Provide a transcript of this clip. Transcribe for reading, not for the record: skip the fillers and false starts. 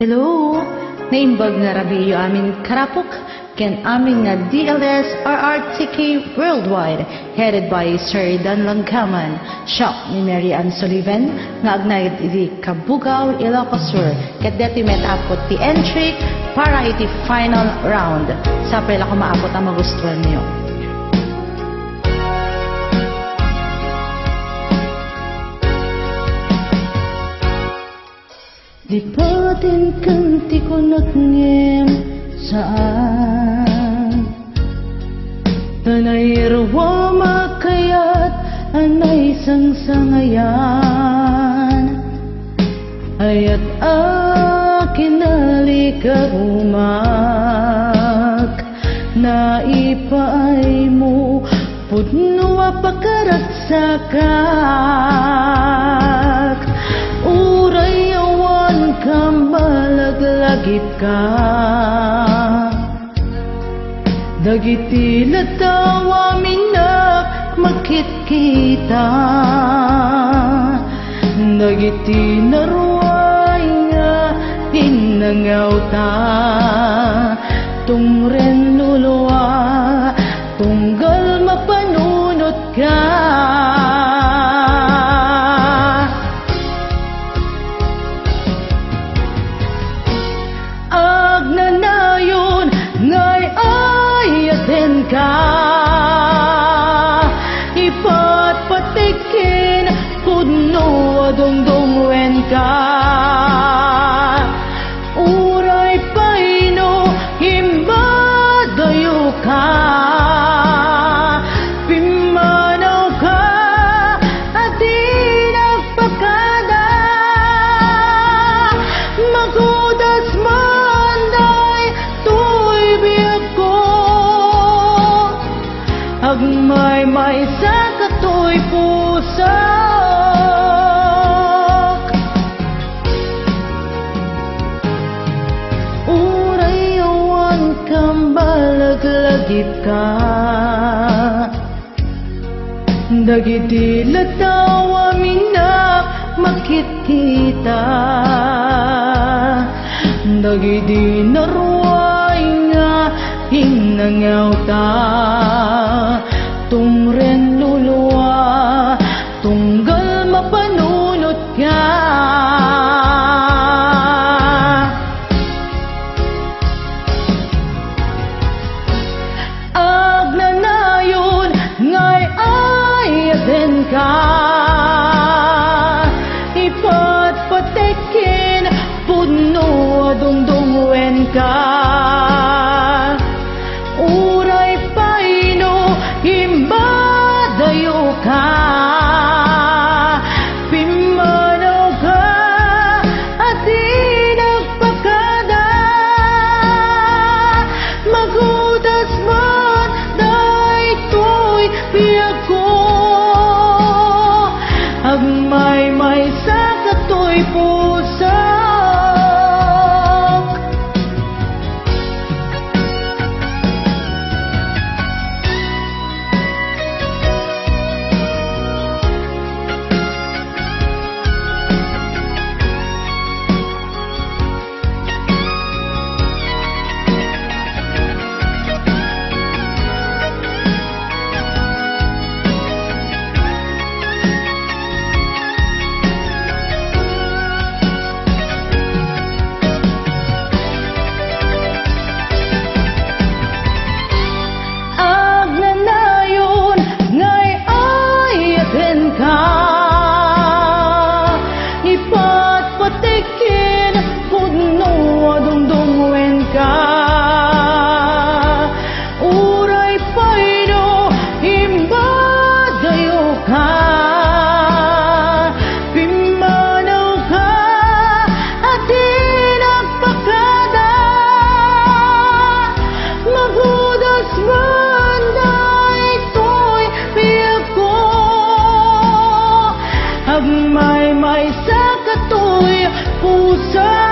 Hello! Naimbag nga rabi amin karapok ken amin nga DLS RRTK Worldwide headed by Sir Dan Langkaman, shop ni Mary Ann Sullivan nga agnayad iti Kabugaw, Ilocos Sur ket deti met apot ti entry para iti final round. Sapay la ko maapot ang magustuhan niyo. Di patin kanti ko nagngem saan tanay rawa makayat anay sangsangayan ayat akin alikagumak naipaay mo pudno apakaratsakat uray awan kamalaglagip ka dagiti latawa minak makit kita dagiti naruay nga pinangaw ta tungren luluwa tunggal mapanunot ka agnanayon ngay ayaten ka ipatpatikin pudno adongdongwen ka uray paino himbadayo ka pimanaw ka at di nagpakada magudas manday tuy biyag ko agmay-may sa katoy pusak uray awan kambalagлагip ka dagiti latawa minak makit kita dagiti naruay nga hinangaw ta tungren luluwa tunggal mapanunot ka agnanayon ngay ayaten ka ipatpatikin pudno adongdongwen ka uray paino himbadayo ka pimanaw ka at di nagpakada magudas man daytoy biyag ko agmay-may sa katoy pusak ipatpatikin pudno adongdongwen ka uray paino himbadayo ka pimanaw ka at di nagpakada magudas man daytoy biyag ko agmay-may sa katoy pusa